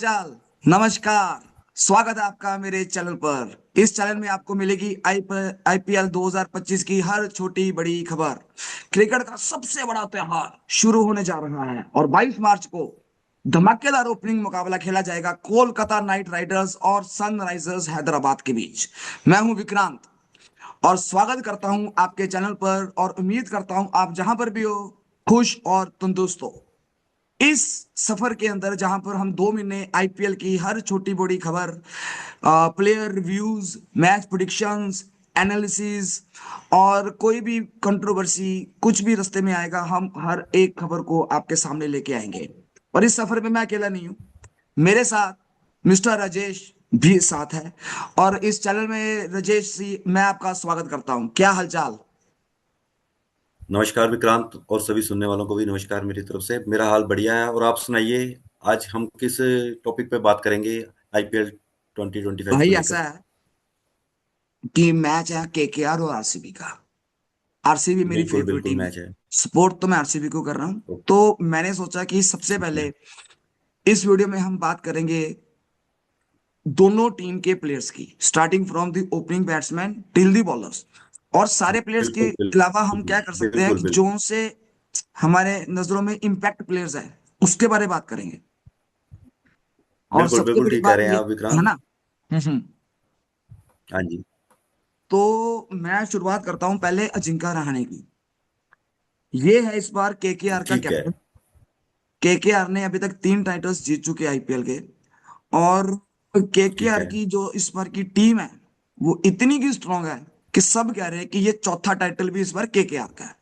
चाल नमस्कार। स्वागत है आपका मेरे चैनल पर। इस चैनल में आपको मिलेगी आईपीएल 2025 की हर छोटी बड़ी खबर। क्रिकेट का सबसे बड़ा त्योहार शुरू होने जा रहा है और 22 मार्च को धमाकेदार ओपनिंग मुकाबला खेला जाएगा कोलकाता नाइट राइडर्स और सनराइजर्स हैदराबाद के बीच। मैं हूं विक्रांत और स्वागत करता हूं आपके चैनल पर और उम्मीद करता हूं आप जहां पर भी हो खुश और तंदुरुस्त हो। इस सफर के अंदर जहां पर हम 2 महीने आईपीएल की हर छोटी बड़ी खबर, player reviews, match predictions, analysis और कोई भी कंट्रोवर्सी कुछ भी रास्ते में आएगा, हम हर एक खबर को आपके सामने लेके आएंगे। और इस सफर में मैं अकेला नहीं हूं, मेरे साथ मिस्टर राजेश भी साथ है। और इस चैनल में राजेश जी, मैं आपका स्वागत करता हूं। क्या हालचाल? नमस्कार विक्रांत और सभी सुनने वालों को भी नमस्कार मेरी तरफ से। मेरा हाल बढ़िया है और आप सुनाइए। आज हम किस टॉपिक पे बात करेंगे आईपीएल 2025 भाई को ऐसा लेकर। है कि मैच है केकेआर और आरसीबी का। आरसीबी मेरी बिल्कुल फेवरेट बिल्कुल टीम है। मैच है। सपोर्ट तो मैं आरसीबी को कर रहा हूँ। तो तो मैंने सोचा कि सबसे ठीक है। पहले इस वीडियो में हम बात करेंगे दोनों टीम के प्लेयर्स की, starting from the opening batsman till the bowlers. और सारे प्लेयर्स के बिल्कुल अलावा हम बिल्कुल क्या कर सकते हैं बिल्कुल कि बिल्कुल जो से हमारे नजरों में इम्पैक्ट प्लेयर्स है उसके बारे में बात करेंगे। और बिल्कुल सबसे बिल्कुल बड़ी ठीक कह बात रहे हैं ये आप है विक्रांत। ना। हम्म। हाँ जी। तो मैं शुरुआत करता हूं पहले अजिंक्य रहाणे की। ये है इस बार केकेआर का ठीक है। कैप्टन। केकेआर ने अभी तक 3 टाइटल्स जीत चुके आईपीएल के। और ठीक केकेआर है। की जो इस बार की टीम है वो इतनी की स्ट्रांग है कि सब कह रहे हैं कि ये चौथा टाइटल भी इस बार केकेआर का है।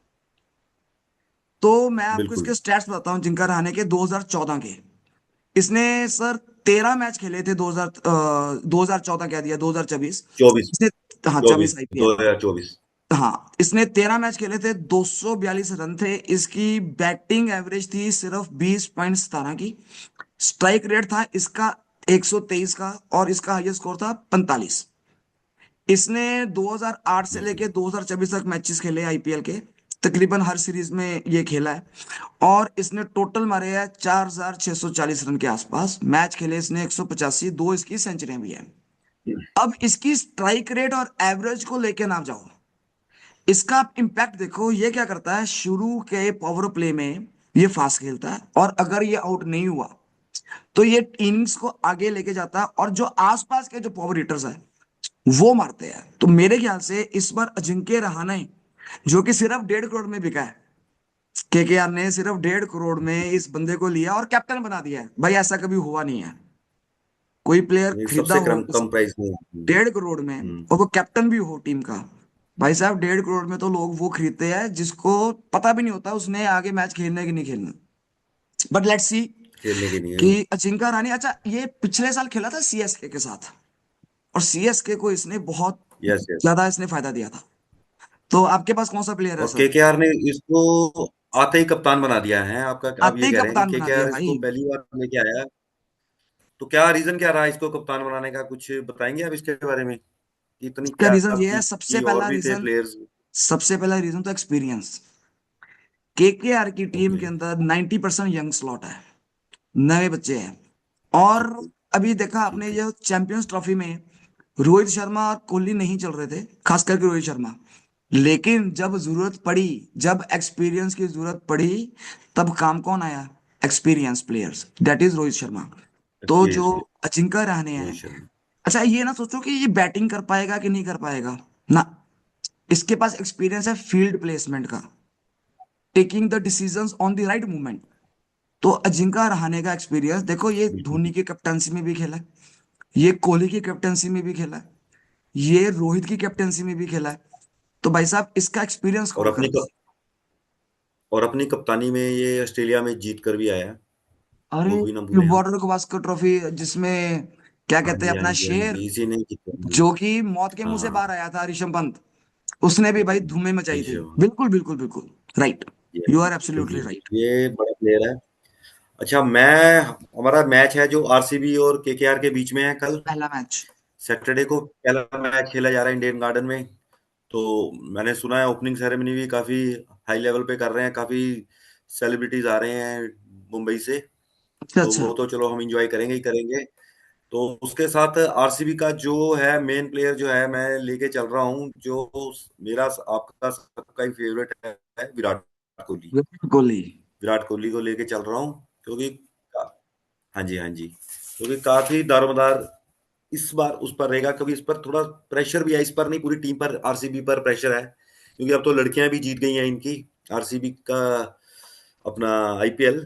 तो मैं आपको बिल्कुल। इसके स्टैट्स बताता हूँ जिनका रहाणे के 2014 के। इसने सर 13 मैच खेले थे। 2014 क्या दिया, 2024। 24। इसने, हाँ 24 24 आईपीएल। 2024। हाँ, इसने 13 मैच खेले थे, 242 रन थे। इसकी बैटिंग एवरेज थी सिर्फ 20.17 की। स्ट्राइक रेट था इसका 123 का और इसका हाईएस्ट स्कोर था 45। इसने 2008 से बिल्कुल। लेके 2024 तक मैचेस खेले आईपीएल के। तकरीबन हर सीरीज में ये खेला है। और इसने टोटल मारे हैं 4640 रन के आसपास। मैच खेले इसने 185, दो इसकी सेंचुरियां भी है। अब इसकी स्ट्राइक रेट और एवरेज को लेके ना जाओ, इसका आप इम्पैक्ट देखो। ये क्या करता है, शुरू के पावर प्ले में ये फास्ट खेलता है और अगर ये आउट नहीं हुआ तो ये इनिंग्स को आगे लेके जाता है और जो आसपास के जो पावर हिटर्स है वो मारते हैं। तो मेरे ख्याल से इस बार अजिंक्य रहाणे, जो कि सिर्फ 1.5 करोड़ में बिका है, केकेआर ने सिर्फ 1.5 करोड़ में इस बंदे को लिया और कैप्टन बना दिया है। भाई ऐसा कभी हुआ नहीं है, कोई प्लेयर ये खरीदा सबसे हो कम उस कम प्राइस में। 1.5 करोड़ में और वो कैप्टन भी हो टीम का। भाई साहब, 1.5 करोड़ में तो लोग वो खरीदते हैं जिसको पता भी नहीं होता उसने आगे मैच खेलना है कि नहीं खेलना। बट लेट्स सी खेलने के लिए। कि अजिंक्य रहाणे, अच्छा ये पिछले साल खेला था सीएसके के साथ और सीएसके को इसने बहुत यस यस। ज्यादा इसने फायदा दिया था। तो आपके पास कौन सा प्लेयर है और सर? केकेआर ने इसको आते ही कप्तान बना दिया है। आपका आप आते ये ही कह रहे हैं कि कप्तान बना दिया केकेआर भाई। इसको पहली बार लेके आया। तो क्या रीजन क्या रहा इसको कप्तान बनाने का, कुछ बताएंगे आप इसके बारे में कि इतनी इसका क्या रीजन ये है, थी कि और भी थे प्लेयर्स। सबसे पहला रीजन तो एक्सपीरियंस। केकेआर की टीम ओके। के अंदर 90% यंग स्लॉट है, नए बच्चे हैं। और अभी देखा आपने ठीक है। ये चैंपियंस ट्रॉफी में रोहित शर्मा और कोहली नहीं चल रहे थे, खास करके रोहित शर्मा। लेकिन जब जरूरत पड़ी, जब एक्सपीरियंस की जरूरत पड़ी, तब काम कौन आया? Experience players, that is Rohit Sharma. तो जो एक्सपीरियंस भी। अजिंक्य रहाणे रोहित हैं, शर्मा। अच्छा ये ना सोचो कि ये बैटिंग कर पाएगा कि नहीं कर पाएगा ना। इसके पास एक्सपीरियंस है फील्ड प्लेसमेंट का, taking the decisions on the right movement. तो अजिंक्य रहाणे का एक्सपीरियंस देखो, ये बिल्कुल। धोनी की कैप्टनसी में भी खेला है, ये कोहली की कैप्टनसी में भी खेला है, ये रोहित की कैप्टनसी में भी खेला है। तो भाई साहब, इसका एक्सपीरियंस और कौन करता है? और अपनी कप्तानी में ये ऑस्ट्रेलिया में जीत कर भी आया है। अरे, वो भी ना ये भूलें हम। बॉर्डर गवास्कर ट्रॉफी जिसमें क्या हाँ कहते हैं जी हाँ अपना जी हाँ शेर, जी, इसी ने जीता है। जो कि मौत के मुंह से हाँ। बाहर आया था, ऋषभ पंत, उसने भी भाई धूमें मचाई थी। ऋषभ। बिल्कुल बिल्कुल बिल्कुल right. You are absolutely right. ये बड़ा प्लेयर है। अच्छा मैं हमारा मैच है जो आरसीबी और केकेआर के बीच में है कल। पहला मैच। सैटरडे को पहला मैच खेला जा रहा है इंडियन गार्डन में। तो मैंने सुना है ओपनिंग सेरेमनी भी काफी हाई लेवल पे कर रहे हैं, काफी सेलिब्रिटीज आ रहे हैं मुंबई से। अच्छा तो अच्छा। वो तो चलो हम इंजॉय करेंगे ही करेंगे। तो उसके साथ आरसीबी का जो है मेन प्लेयर जो है मैं लेके चल रहा हूँ, जो मेरा आपका सबका ही फेवरेट है, विराट कोहली। विराट कोहली। विराट कोहली को लेके चल रहा हूँ क्योंकि हाँ जी हाँ जी, क्योंकि काफी दारोमदार इस बार उस पर रहेगा, क्योंकि इस पर थोड़ा प्रेशर भी है, इस पर नहीं पूरी टीम पर, आरसीबी पर प्रेशर है, क्योंकि अब तो लड़कियां भी जीत गई हैं इनकी, आरसीबी का अपना आईपीएल।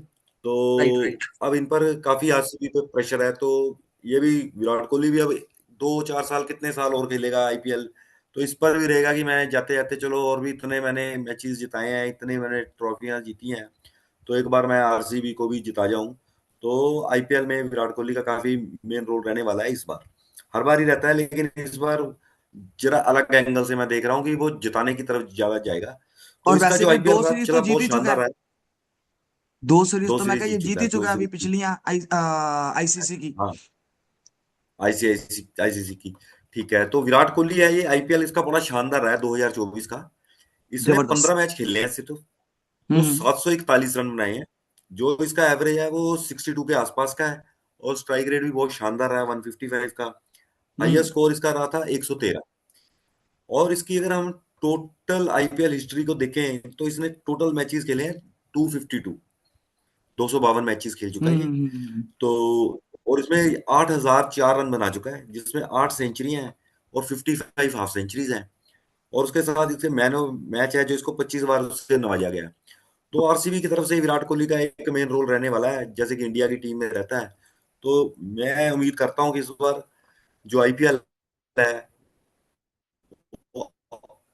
तो राइट राइट। अब इन पर काफी आरसीबी पे प्रेशर है, तो ये भी विराट कोहली भी अब 2-4 साल, कितने साल और खेलेगा आईपीएल, तो इस पर भी रहेगा कि मैं जाते जाते चलो और भी इतने मैंने मैचेस जिताए हैं, इतने मैंने ट्रॉफियां जीती हैं, तो एक बार मैं आरसीबी को भी जिता जाऊं। तो आईपीएल में विराट कोहली का काफी मेन रोल रहने वाला है इस बार। हर बार ही रहता है, लेकिन इस बार जरा अलग एंगल से मैं देख रहा हूँ कि वो जिताने की तरफ ज्यादा जाएगा। तो और इसका वैसे जो भी आईपीएल दो रहा सीरीज तो चला जीत बहुत ही चुका शानदार है। रहा। दो सीरीज दो तो मैं सीरीज कहा ये जीत जीत चुका ही है, दो चुका है अभी सीरीज की। पिछली आईसीसी की। हाँ, आईसीआईसी आईसीसी की। ठीक है, तो विराट कोहली है, ये आईपीएल इसका बड़ा शानदार रहा है 2024 का। इसने जबरदस्त। 15 मैच खेले हैं ऐसे तो हम्म। 741 रन बनाए हैं। जो इसका एवरेज है वो 62 के आसपास का है, और स्ट्राइक रेट भी बहुत शानदार रहा है, 155 का। हाईएस्ट हम्म। स्कोर इसका रहा था 113। और इसकी अगर हम टोटल आईपीएल हिस्ट्री को देखें तो इसने टोटल मैचेस खेले हैं 252, 252 मैचेस खेल चुका है ये। तो और इसमें 8004 रन बना चुका है, जिसमें 8 सेंचुरियां हैं और 55 हाफ सेंचुरीज हैं। और उसके साथ इसे मैन ऑफ मैच है, जो इसको 25 बार उससे नवाजा गया है। तो आरसीबी की तरफ से विराट कोहली का एक मेन रोल रहने वाला है, जैसे कि इंडिया की टीम में रहता है। तो मैं उम्मीद करता हूँ कि इस बार जो आईपीएल है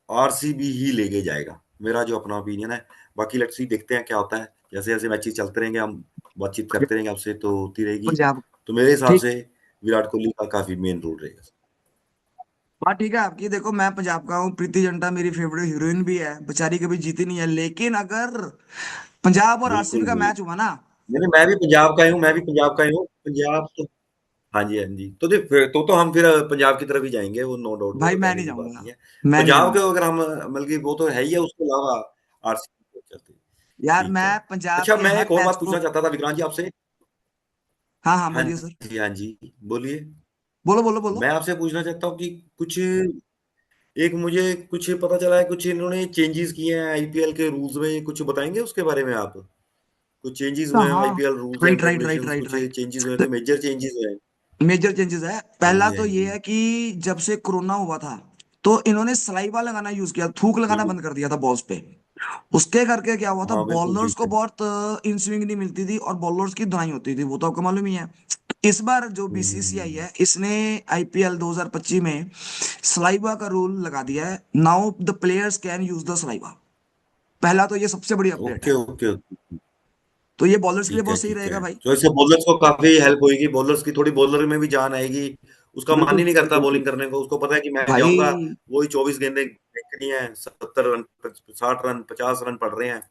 आरसीबी ही लेके जाएगा, मेरा जो अपना ओपिनियन है। बाकी लेट्स सी, देखते हैं क्या होता है, जैसे जैसे मैचेस चलते रहेंगे हम बातचीत करते रहेंगे आपसे, तो होती रहेगी। पंजाब। तो मेरे हिसाब ठीक। से विराट कोहली का काफी मेन रोल रहेगा। हाँ ठीक है आपकी। देखो मैं पंजाब का हूँ, प्रीति जिंटा मेरी फेवरेट हीरोइन भी है, बेचारी कभी जीती नहीं है, लेकिन अगर पंजाब और आरसीबी बिल्कुल का बिल्कुल। मैच हुआ ना। मैं भी पंजाब का ही हूँ, मैं भी पंजाब का ही हूँ, पंजाब तो। हाँ जी हाँ जी, तो देख तो हम फिर पंजाब की तरफ ही जाएंगे, वो नो डाउट, वो भाई तो मैं कहने नहीं की बात जाऊंगा। नहीं है। मैं नहीं पंजाब के जाऊंगा। अगर हम मतलब कि वो तो है ही है, उसके अलावा आरसीबी चलते। यार ठीक मैं है। पंजाब अच्छा, के मैं हर एक और मैच बात को। पूछना चाहता था विक्रांत जी आपसे। हाँ हाँ हाँ बोलिए सर। जी हाँ जी, बोलिए। बोलो बोलो बोलो। मैं आपसे पूछना चाहता हूँ कि कुछ एक मुझे कुछ पता चला है, कुछ इन्होंने चेंजेस किए हैं आईपीएल के रूल्स में, कुछ बताएंगे उसके बारे में आप? कुछ चेंजेस हाँ हुए हैं हाँ। IPL rules and right right right regulations, right कुछ राइट। चेंजेस हुए हैं, कोई मेजर चेंजेस हुए हैं? मेजर चेंजेस है। हाँ पहला जी हाँ तो जी। ये है कि जब से कोरोना हुआ था तो इन्होंने सलाइवा लगाना यूज किया, थूक लगाना बिल्कुल। बंद कर दिया था बॉल्स पे। उसके करके क्या हुआ था, हाँ बिल्कुल बॉलर्स ठीक को है। बहुत इन स्विंग नहीं मिलती थी और बॉलर्स की धुनाई होती थी, वो तो आपको मालूम ही है। इस बार जो बीसीसीआई हम्म। है इसने आईपीएल 2025 में सलाइवा का रूल लगा दिया है। Now the players can use the saliva. पहला तो ये सबसे बड़ी अपडेट ओके है। Okay okay. तो ये बॉलर्स के लिए ठीक है बहुत सही ठीक रहेगा है, भाई। तो इससे बॉलर्स को काफी हेल्प होगी, बॉलर्स की थोड़ी बॉलर में भी जान आएगी। उसका मन बिल्कुल ही नहीं बिल्कुल करता बिल्कुल। बॉलिंग करने को, उसको पता है कि मैं जाऊंगा, भाई वही 24 गेंदें फेंकनी है, 70 रन, 60 रन, 50 रन पड़ रहे हैं।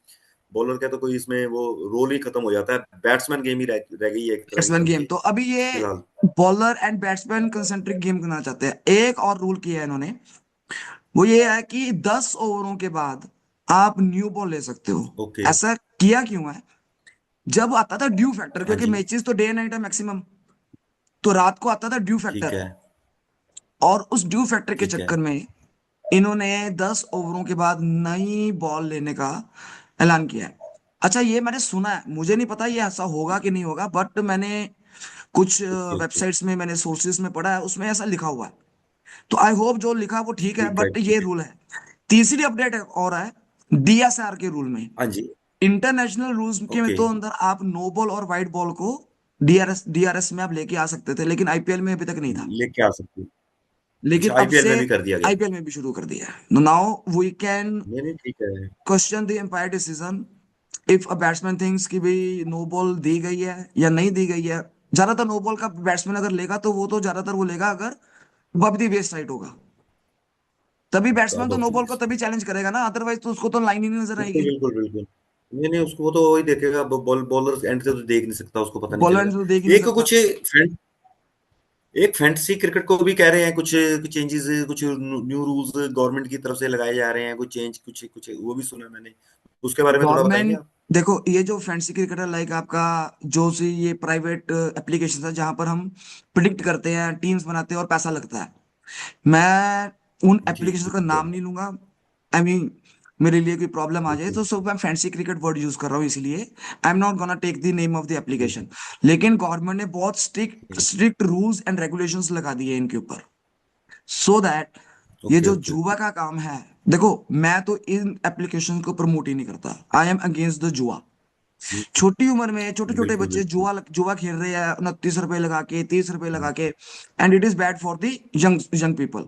बॉलर का तो कोई इसमें वो रोल ही खत्म हो जाता है, बैट्समैन गेम ही रह गई है एक तरह की बैट्समैन गेम समझिए तो अभी ये फिलहाल। Bowler and batsman concentric game करना चाहते हैं। एक और रूल किया है इन्होंने, वो ये है कि 10 ओवरों के बाद आप न्यू बॉल ले सकते हो। ओके। ऐसा किया क्यों है, जब आता था ड्यू फैक्टर, हाँ क्योंकि जी। मैचेस तो डे नाइट है मैक्सिमम, तो रात को आता था ड्यू ठीक फैक्टर। है और उस ड्यू फैक्टर के ठीक है। चक्कर में इन्होंने 10 ओवरों के बाद नई बॉल लेने का ऐलान किया है। अच्छा ये मैंने सुना है, मुझे नहीं पता ये ऐसा होगा कि नहीं होगा, बट मैंने कुछ ओके ओके। वेबसाइट्स में, मैंने सोर्सेज में पढ़ा है, उसमें ऐसा लिखा हुआ है। तो आई होप जो लिखा है वो ठीक है, ठीक है बट ये ठीक है। रूल है। तीसरी अपडेट और है डीएसआर के रूल में। हाँ जी। इंटरनेशनल रूल्स के में ओके। तो अंदर आप नो बॉल और वाइट बॉल को डीआरएस में आप लेके आ सकते थे, लेकिन आईपीएल में अभी तक नहीं था। लेके आ सकते हैं। लेकिन अच्छा, अब आईपीएल से में भी कर दिया गया। आईपीएल में भी शुरू कर दिया है। नाउ वी कैन नहीं नहीं ठीक है। Question the umpire decision if a batsman thinks कि भाई नो बॉल दी गई है या नहीं दी गई है। ज्यादातर नो बॉल का बैट्समैन अगर लेगा तो वो तो ज्यादातर वो लेगा अगर बब दी बेस्ट राइट होगा, तभी बैट्समैन तो अब नो बॉल को तभी चैलेंज करेगा ना, अदरवाइज तो उसको तो लाइन ही नहीं नजर बिल्कुल आएगी। बिल्कुल बिल्कुल। नहीं नहीं, उसको वो तो वही देखेगा, बॉलर एंड से तो देख नहीं सकता, उसको पता नहीं बॉलर चलेगा। तो देख ही नहीं एक सकता। कुछ एक फैंटेसी क्रिकेट को भी कह रहे हैं, कुछ चेंजेस, कुछ न्यू रूल्स गवर्नमेंट की तरफ से लगाए जा रहे हैं, कुछ चेंज, कुछ कुछ वो भी सुना मैंने। उसके बारे में थोड़ा बताएंगे गवर्नमेंट, आप? देखो ये जो फैंसी क्रिकेट है, लाइक आपका जो सी ये प्राइवेट एप्लीकेशन है जहां पर हम प्रिडिक्ट करते हैं, टीम्स बनाते हैं और पैसा लगता है, मैं उन जी एप्लीकेशन का ठीक है। नाम नहीं लूंगा। आई मीन मेरे लिए कोई प्रॉब्लम आ जाए तो सब, मैं फैंसी क्रिकेट वर्ड यूज कर रहा हूँ इसलिए I am not gonna take the name of the application. लेकिन गवर्नमेंट ने बहुत strict strict rules and regulations लगा दिए हैं इनके ऊपर, सो दैट ये ओके जो ओके जुआ ओके। का काम है, देखो मैं तो इन एप्लीकेशन को प्रमोट ही नहीं करता, आई एम अगेंस्ट द जुआ। छोटी उम्र में छोटे छोटे बिल्कुल बच्चे बिल्कुल। जुआ जुआ खेल रहे हैं, 29 रुपए लगा के, 30 रुपए लगा के, and it is bad for the young young people.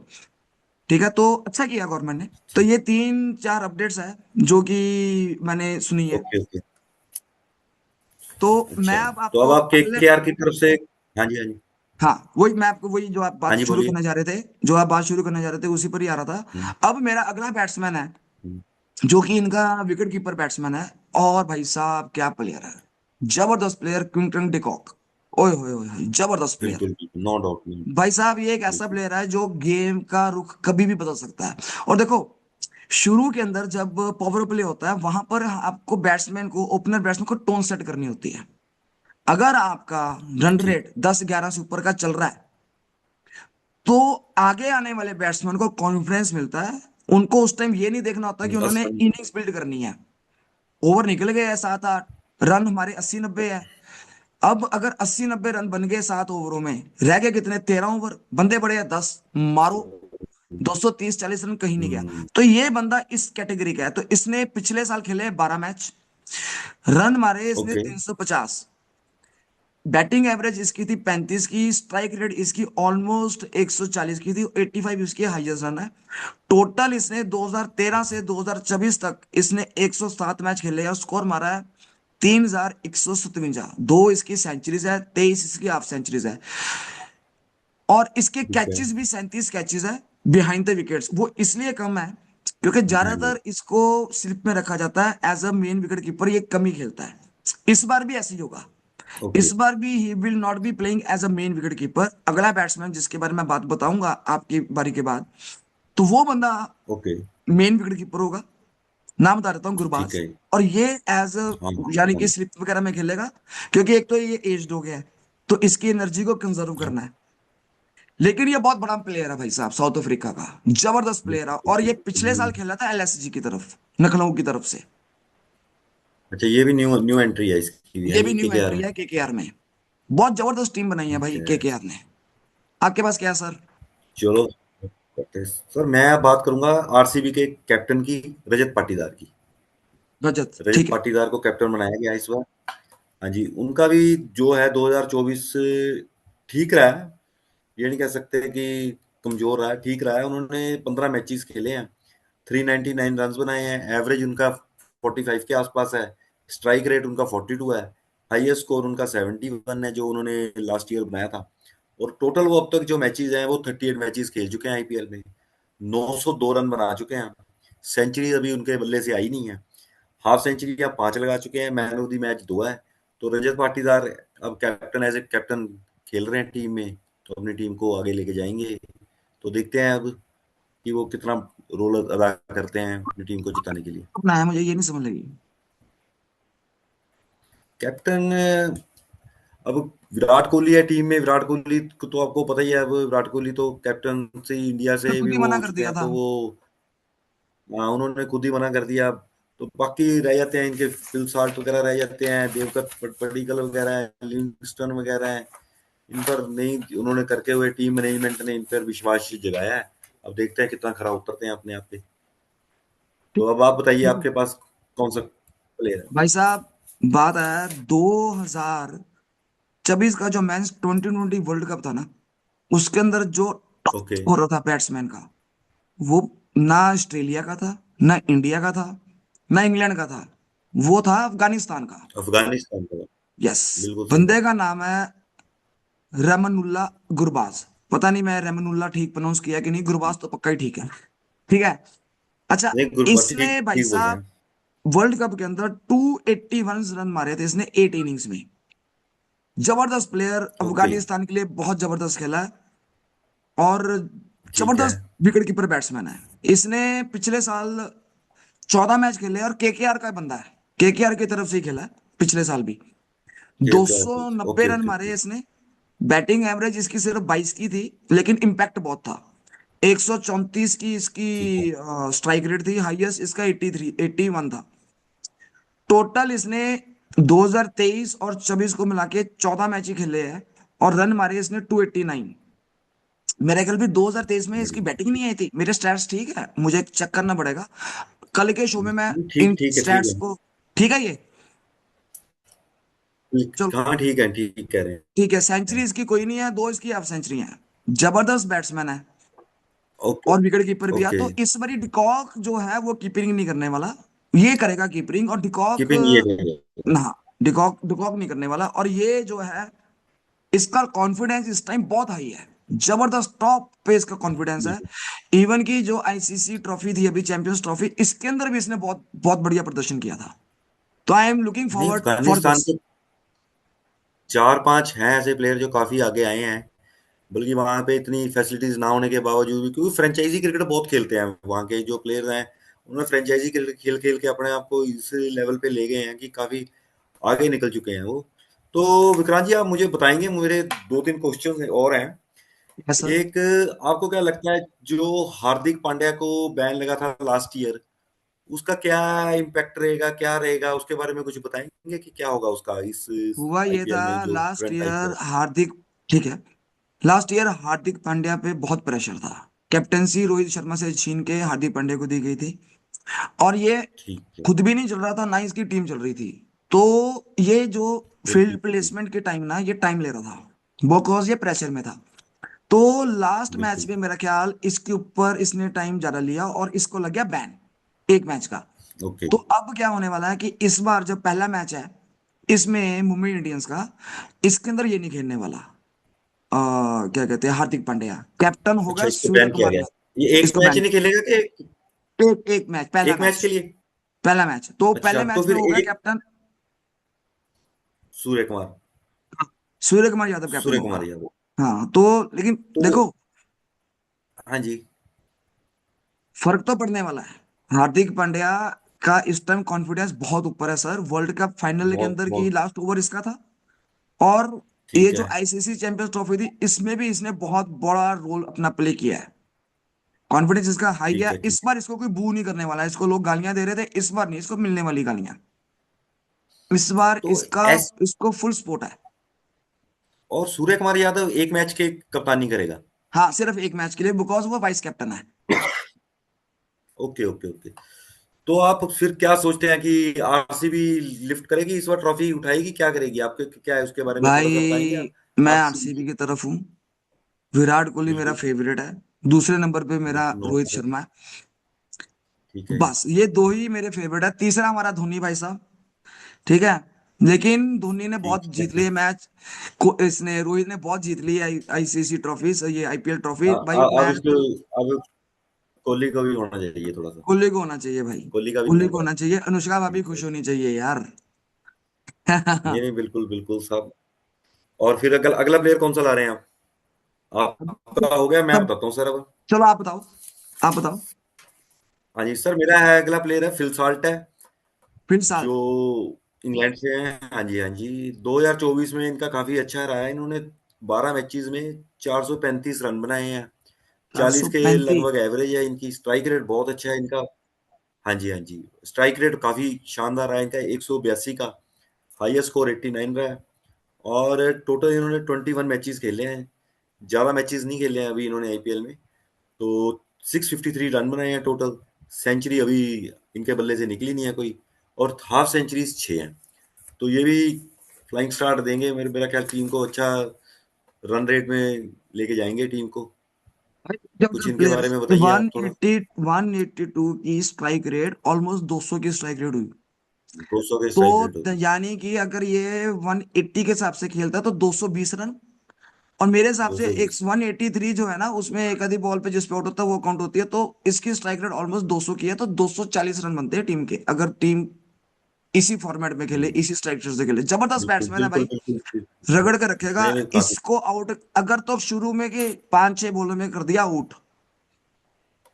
ठीक है, तो अच्छा किया गवर्नमेंट ने। तो ये 3-4 अपडेट्स है जो कि मैंने सुनी है। Okay okay. तो मैं अच्छा, अब तो आपको अब आप अगले, केकेआर की तरफ से। हाँ जी हाँ जी। हाँ वही मैं आपको, वही जो आप हाँ बात जी शुरू बोलिए। करने जा रहे थे, जो आप बात शुरू करने जा रहे थे उसी पर ही आ रहा हम्म, था। अब मेरा अगला बैट्समैन है हम्म, जो कि इनका विकेट कीपर बैट्समैन है, और भाई साहब क्या प्लेयर है, जबरदस्त प्लेयर, क्विंटन डिकॉक। ओए होए होए होए, जबरदस्त प्लेयर। बिल्कुल बिल्कुल, नो डाउट नो। भाई साहब ये एक ऐसा बिल्कुल। प्लेयर है जो गेम का रुख कभी भी बदल सकता है। और देखो, शुरू के अंदर जब पावर प्ले होता है वहां पर आपको बैट्समैन को, ओपनर बैट्समैन को टोन सेट करनी होती है। अगर आपका रन ठीक। रेट 10-11 से ऊपर का चल रहा है तो आगे आने वाले बैट्समैन को कॉन्फिडेंस मिलता है। उनको उस टाइम ये नहीं देखना होता कि दस उन्होंने रन इनिंग्स बिल्ड करनी है। ओवर निकल गए हैं 7-8, रन हमारे 80-90 है। अब अगर 80-90 रन बन गए 7 ओवरों में, रह गए कितने, 13 ओवर, बंदे बड़े हैं 10, मारो। 230-40 रन कहीं नहीं गया। हम्म, तो ये बंदा इस कैटेगरी का है। तो इसने पिछले साल खेले 12 मैच, रन मारे इसने ओके 350, बैटिंग एवरेज इसकी थी 35 की, स्ट्राइक रेट इसकी ऑलमोस्ट 140 की थी, 85 इसकी हाईएस्ट रन है। टोटल इसने 2013 से 2024 तक इसने 107 मैच खेले और स्कोर मारा है 3157, दो इसकी सेंचुरीज है, 23 इसकी हाफ सेंचुरीज है। और इसके ठीक है। कैचेस भी 37 कैचेस है बिहाइंड द विकेट्स। वो इसलिए कम है क्योंकि हाँ जी। ज्यादातर इसको स्लिप में रखा जाता है as a main wicket keeper, ये कम ही खेलता है। इस बार भी ऐसे ही होगा। ओके इस बार भी he will not be playing as a main wicket keeper. अगला बैट्समैन जिसके बारे में बात बताऊंगा आपकी बारी के बाद, तो वो बंदा ओके। मेन विकेट कीपर होगा। नाम बता देता हूँ, ठीक गुरबाज। है। और ये एज हाँ यानी कि हाँ, स्लिप वगैरह में खेलेगा, क्योंकि एक तो ये एज्ड हो गया है, तो इसकी एनर्जी को कंजर्व हाँ, करना है। लेकिन ये बहुत बड़ा प्लेयर है भाई साहब, साउथ अफ्रीका का जबरदस्त प्लेयर है। बिल्कुल और ये बिल्कुल। पिछले साल खेला था एलएसजी की तरफ, लखनऊ की तरफ से। अच्छा, ये भी न्यू न्यू एंट्री है इसकी भी, ये है भी जी, न्यू केकेआर एंट्री में। है केकेआर में। बहुत जबरदस्त टीम बनाई है ठीक भाई है। केकेआर ने। आपके पास क्या है सर? चलो करते हैं। सर मैं अब बात करूंगा आरसीबी के कैप्टन की, रजत पाटीदार की। रजत, रजत ठीक है। पाटीदार को कैप्टन बनाया गया इस बार। हाँ जी, उनका भी जो है 2024 ठीक रहा है। ये नहीं कह सकते कि कमजोर रहा है, ठीक रहा है। उन्होंने 15 मैचेस खेले हैं, 399 रन बनाए हैं, एवरेज उनका 45 के आसपास है, स्ट्राइक रेट उनका 42 है, हाईएस्ट स्कोर उनका 71 है जो उन्होंने लास्ट ईयर बनाया था। और टोटल वो अब तक जो मैचेस हैं वो 38 मैचेस खेल चुके हैं आईपीएल में, 902 रन बना चुके हैं। सेंचुरी अभी उनके बल्ले से आई नहीं है। हाफ सेंचुरी या 5 लगा चुके हैं, मैन ऑफ द मैच 2 है। तो रजत पाटीदार अब कैप्टन, एज ए कैप्टन खेल रहे हैं टीम में, तो अपनी टीम को आगे लेके जाएंगे। तो देखते हैं अब कि वो कितना रोल अदा करते हैं अपनी टीम को जिताने के लिए। अपना है, मुझे ये नहीं समझ लगी। कैप्टन अब विराट कोहली है टीम में। विराट कोहली को तो आपको पता ही है, अब विराट कोहली तो कैप्टन से ही इंडिया तो से खुद भी ही वो मना हो कर चुके दिया हैं, था। तो वो उन्होंने खुद ही मना कर दिया। तो बाकी रह जाते हैं इनके फिल साल्ट वगैरह, रह जाते हैं देवदत्त पडिक्कल वगैरह है, लिविंगस्टन वगैरह है। इन पर नहीं, उन्होंने करके हुए टीम मैनेजमेंट ने इन पर विश्वास जगाया है। अब देखते हैं कितना खरा उतरते हैं अपने आप पे। तो अब आप बताइए, आपके पास कौन सा प्लेयर है? भाई साहब, बात है 2024 का जो मैच 2020 वर्ल्ड कप था ना, उसके अंदर जो टॉप ओके। स्कोरर था बैट्समैन का, वो ना ऑस्ट्रेलिया का था, ना इंडिया का था, ना इंग्लैंड का था, वो था अफगानिस्तान का। अफगानिस्तान का। यस। बिल्कुल सही बंदे बात। का नाम है रहमानुल्लाह गुरबाज। पता नहीं मैं रहमानुल्लाह ठीक प्रोनाउंस किया कि नहीं, गुरबाज तो पक्का ही ठीक है। ठीक है। अच्छा, नहीं, गुरबाज इसने ठीक भाई ठीक बोल रहे साहब हैं। वर्ल्ड कप के अंदर 281 रन मारे थे इसने 8 इनिंग्स में। जबरदस्त प्लेयर, ओके। अफगानिस्तान के लिए बहुत जबरदस्त खेला है। और ठीक है। जबरदस्त विकेट कीपर बैट्समैन है। इसने पिछले साल 14 मैच खेले और केकेआर का बंदा है, केकेआर की तरफ से ही खेला है पिछले साल भी। KKR से। 290 ओके रन ओके मारे ओके। इसने। बैटिंग एवरेज इसकी सिर्फ 22 की थी, लेकिन इम्पैक्ट बहुत था। 134 की इसकी ठीक है। स्ट्राइक रेट थी, हाईएस्ट इसका 83 81 था। टोटल इसने 2023 और 24 को मिला के 14 मैच ही खेले हैं, और रन मारे इसने 289। मेरे ख्याल भी 2023 में इसकी बढ़िया। बैटिंग नहीं आई थी, मेरे स्टैट्स ठीक है, मुझे चेक करना पड़ेगा कल के शो में मैं ठीक इन ठीक है ठीक स्टैट्स है। को। ठीक है ये। चलो हाँ ठीक है, ठीक कह रहे ठीक है, सेंचुरी हैं। इसकी कोई नहीं है, दो इसकी हाफ सेंचुरी है। जबरदस्त बैट्समैन है ओके और विकेट कीपर भी है। ओके। तो इस बारी डिकॉक जो है वो कीपिंग नहीं करने वाला, ये करेगा कीपिंग। और डिकॉक कीपिंग ये करेंगे। ना, डिकॉक डिकॉक नहीं करने वाला। और ये जो है, इसका कॉन्फिडेंस इस टाइम बहुत हाई है, जबरदस्त टॉप पे इसका कॉन्फिडेंस है। बिल्कुल। इवन की जो आईसीसी ट्रॉफी थी अभी, चैंपियंस ट्रॉफी, इसके अंदर भी इसने बहुत बहुत बढ़िया प्रदर्शन किया था। तो आई एम लुकिंग नहीं, फॉरवर्ड फॉर अफगानिस्तान दिस। के 4-5 हैं ऐसे प्लेयर जो काफी आगे आए हैं, बल्कि वहां पे इतनी फैसिलिटीज ना होने के बावजूद भी, क्योंकि फ्रेंचाइजी क्रिकेट बहुत खेलते हैं वहां के जो प्लेयर्स हैं। उन्होंने फ्रेंचाइजी क्रिकेट खेल खेल के अपने आप को इस लेवल पे ले गए हैं कि काफी आगे निकल चुके हैं वो। तो विक्रांत जी, आप मुझे बताएंगे, मेरे 2-3 क्वेश्चन और हैं। Yes sir. एक, आपको क्या लगता है जो हार्दिक पांड्या को बैन लगा था लास्ट ईयर, उसका क्या इम्पैक्ट रहेगा, क्या रहेगा, उसके बारे में कुछ बताएंगे कि क्या होगा उसका इस हुआ ये था आईपीएल में जो लास्ट करंट ईयर आईपीएल। हार्दिक, ठीक है, लास्ट ईयर हार्दिक पांड्या पे बहुत प्रेशर था। कैप्टेंसी रोहित शर्मा से छीन के हार्दिक पांड्या को दी गई थी, और ये ठीक है। खुद भी नहीं चल रहा था, ना इसकी टीम चल रही थी। तो ये जो बिल्कुल फील्ड बिल्कुल प्लेसमेंट के टाइम ना, ये टाइम ले रहा था, बिकॉज ये प्रेशर में था। तो लास्ट मैच बिल्कुल। में मेरा ख्याल इसके ऊपर इसने टाइम ज्यादा लिया और इसको लग गया बैन, एक मैच का। ओके। तो अब क्या होने वाला है कि इस बार जब पहला मैच है इसमें मुंबई इंडियंस का, इसके अंदर ये नहीं खेलने वाला। क्या कहते हैं, हार्दिक पांड्या कैप्टन अच्छा, होगा, इसको सूर्य बैन किया कुमार गया। यादव। ये एक इसको मैच ही बैन, नहीं खेलेगा कि एक एक मैच, पहला एक मैच मैच, के लिए? पहला मैच। तो अच्छा, पहले तो मैच में फिर होगा एक कैप्टन सूर्य कुमार, सूर्य कुमार यादव कैप्टन सूर्य होगा। कुमार यादव। हाँ तो लेकिन तो देखो, हाँ जी। फर्क तो पड़ने वाला है। हार्दिक पांड्या का इस टाइम कॉन्फिडेंस बहुत ऊपर है सर, वर्ल्ड कप फाइनल के बहुत अंदर की बहुत। लास्ट ओवर इसका था। और ये ठीक जो है। आईसीसी चैंपियंस ट्रॉफी थी, इसमें भी इसने बहुत बड़ा रोल अपना प्ले किया है। कॉन्फिडेंस इसका हाई है। ठीक है। इस ठीक बार इसको कोई बू नहीं करने वाला है, इसको लोग गालियां दे रहे थे, इस बार नहीं, इसको मिलने वाली गालियां। इस बार तो इसका, एस इसको फुल सपोर्ट है। और सूर्य कुमार यादव एक मैच के कप्तानी करेगा? हाँ, सिर्फ एक मैच के लिए, बिकॉज वो वाइस कैप्टन है। Okay okay okay. तो आप फिर क्या सोचते हैं कि आरसीबी लिफ्ट करेगी इस बार, ट्रॉफी उठाएगी, क्या करेगी, आपके क्या है उसके बारे में थोड़ा सा बताएंगे भाई आप? मैं आरसीबी। आरसीबी की तरफ हूँ। विराट कोहली मेरा बिल्कुल फेवरेट है। दूसरे नंबर पे मेरा बिल्कुल, नो रोहित डाउट। शर्मा है। ठीक है। बस ये दो ही मेरे फेवरेट है, तीसरा हमारा धोनी भाई साहब। ठीक है, लेकिन धोनी ने ठीक बहुत जीत है। लिए मैच को, इसने रोहित ने बहुत जीत ली आईसीसी ट्रॉफी, ये आईपीएल ट्रॉफी भाई। अब मैं इसको, तो, अब कोहली को भी होना चाहिए थोड़ा सा। कोहली को होना चाहिए भाई, कोहली का भी कोहली को मौका। होना चाहिए, अनुष्का भाभी ठीक है। खुश होनी चाहिए यार। नहीं नहीं, बिल्कुल बिल्कुल साहब। और फिर अगला अगला प्लेयर कौन सा ला रहे हैं आप? आपका हो गया, मैं सब, बताता हूँ सर अब। चलो आप बताओ, आप बताओ। हाँ जी सर, मेरा है अगला प्लेयर है फिल साल्ट है, फिर साल्ट। जो इंग्लैंड से हैं। हाँ जी हाँ जी। 2024 में इनका काफी अच्छा रहा है। इन्होंने 12 मैचेस में 435 रन बनाए हैं। चार 40 सौ के पैंतीस लगभग एवरेज है इनकी। स्ट्राइक रेट बहुत अच्छा है इनका। हाँ जी हाँ जी। स्ट्राइक रेट काफी शानदार रहा है इनका, 182 का। हाईएस्ट स्कोर 89 रहा है। और टोटल इन्होंने 21 मैचेस खेले हैं। ज्यादा मैचेस नहीं खेले हैं अभी इन्होंने आईपीएल में। तो 653 रन बनाए हैं टोटल। सेंचुरी अभी इनके बल्ले से निकली नहीं है कोई। और हाफ सेंचुरीज 6 हैं। तो ये भी फ्लाइंग स्टार्ट देंगे, मेरा ख्याल टीम को अच्छा रन रेट में लेके जाएंगे टीम को। कुछ इनके प्लेयर, बारे में बताइए वन आप थोड़ा। एट्टी 182 की स्ट्राइक रेट, ऑलमोस्ट 200 की स्ट्राइक रेट हुई। 200 के स्ट्राइक रेट तो होगी। यानी कि अगर ये 180 के हिसाब से खेलता तो 220 रन। और मेरे हिसाब से एक 220। 183 जो है ना, उसमें एक आधी बॉल पे जिस पे आउट होता है वो काउंट होती है। तो इसकी स्ट्राइक रेट ऑलमोस्ट 200 की है, तो 240 रन बनते हैं टीम के, अगर टीम इसी फॉर्मेट में खेले, इसी स्ट्राइक्चर से खेले। जबरदस्त बिल्कुल बैट्समैन है बिल्कुल भाई, बिल्कुल बिल्कुल। रगड़ के रखेगा। नहीं नहीं, काफी। इसको आउट अगर तो शुरू में के 5-6 बॉलों में कर दिया आउट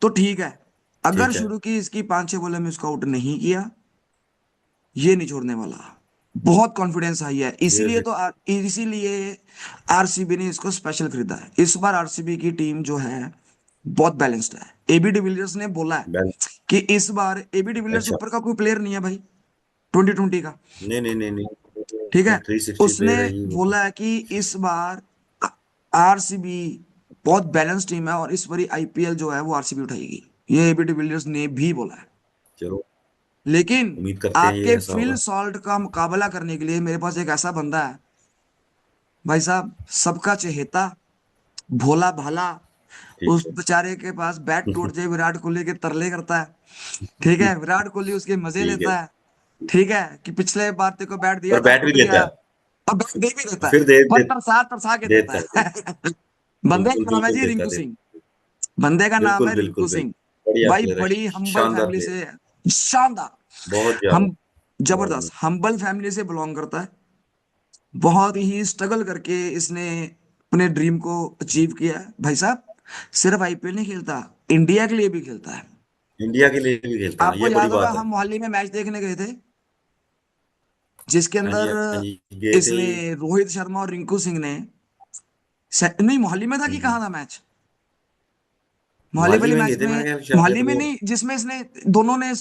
तो ठीक है, अगर ठीक है। शुरू की इसकी 5-6 बॉलों में इसको आउट नहीं किया, ये नहीं छोड़ने वाला। बहुत कॉन्फिडेंस हाई है, ये इसीलिए तो इसीलिए आरसीबी ने इसको स्पेशल खरीदा है। इस बार आरसीबी की टीम जो है बहुत बैलेंस्ड है। एबी डिविलियर्स ने बोला है बैल कि इस बार एबी डिविलियर्स अच्छा। ऊपर का कोई प्लेयर नहीं है भाई 2020 का। नहीं नहीं नहीं नहीं, ठीक है, 360 उसने प्लेयर है ही वो तो। बोला है कि इस बार आरसीबी बहुत बैलेंस टीम है और इस बार आईपीएल जो है वो आरसीबी उठाएगी। ये एबी डिविलियर्स ने भी बोला है। चलो, लेकिन उम्मीद करते हैं ये आपके ऐसा फिल होगा। सॉल्ट का मुकाबला करने के लिए मेरे पास एक ऐसा बंदा है भाई साहब, सबका चहेता, भोला भाला। ठीक उस है। बेचारे के पास बैट टूट जाए विराट कोहली के तरले करता है। ठीक है, विराट कोहली उसके मजे ठीक है। लेता है। ठीक है, कि पिछले बार तेरे को बैट दिया और था बैट भी टूट देता गया, है। अब बैट दे भी देता है, फिर दे, पर दे तरसा तरसा के देता देता है। है। बंदे बिल्कुल का नाम है बिल्कुल जी देता रिंकू है। सिंह। बंदे का नाम बिल्कुल है बिल्कुल रिंकू बिल्कुल। सिंह। बढ़िया भाई प्लेयर है। बड़ी हम्बल शानदार फैमिली प्लेयर। से, शानदार, बहुत ज्यादा। हम, बहुत जबरदस्त ज्यादा। हम्बल फैमिली से बिलोंग करता है। बहुत ही स्ट्रगल करके इसने अपने ड्रीम को अचीव किया है भाई साहब। सिर्फ आईपीएल नहीं खेलता, इंडिया के लिए भी खेलता है। इंडिया के लिए भी खेलता है, आपको ये बड़ी याद होगा बात है। हम मोहाली में मैच देखने गए थे जिसके हाँ जी, अंदर हाँ जी, गए थे। इसने रोहित शर्मा और रिंकू सिंह ने नहीं, मोहाली में था कि कहाँ हम्म। था मैच? मोहाली मोहाली वाली में गए मैच थे में, मेरे ख्याल, मोहाली शायद में वो। नहीं, जिसमें इसने, दोनों ने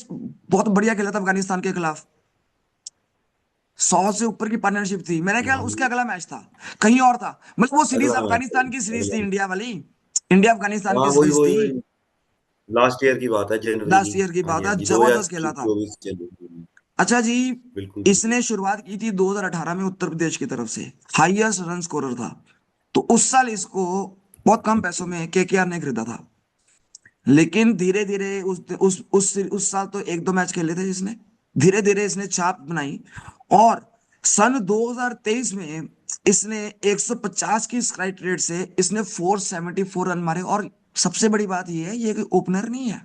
बहुत बढ़िया खेला था अफगानिस्तान के खिलाफ। 100 से ऊपर की पार्टनरशिप थी मेरा ख्याल, उसका मोहाली। अगला मैच था, कहीं और था। मतलब वो सीरीज अगला मैच है। अफगानिस्तान की सीरीज थी, अगला। इंडिया वाली, इंडिया अफगानिस्तान हाँ, की वही सीरीज थी। वही वही। लास्ट ईयर की बात है, जनवरी की। लास्ट ईयर की हाँ जी बात हाँ है, जी, जबरदस्त खेला था। 2024 जनवरी। अच्छा जी, बिल्कुल बिल्कुल। इसने शुरुआत की थी 2018 में उत्तर प्रदेश की तरफ से, हाईएस्ट रन स्कोरर था। तो उस साल इसको बहुत कम पैसों में केकेआर ने खरीदा था। लेकिन धीरे धीरे उस साल तो 1-2 मैच खेले थे इसने। धीरे धीरे इसने छाप बनाई और सन 2023 में इसने 150 की स्ट्राइक रेट से इसने 474 रन मारे। और सबसे बड़ी बात यह है, ये कोई ओपनर नहीं है,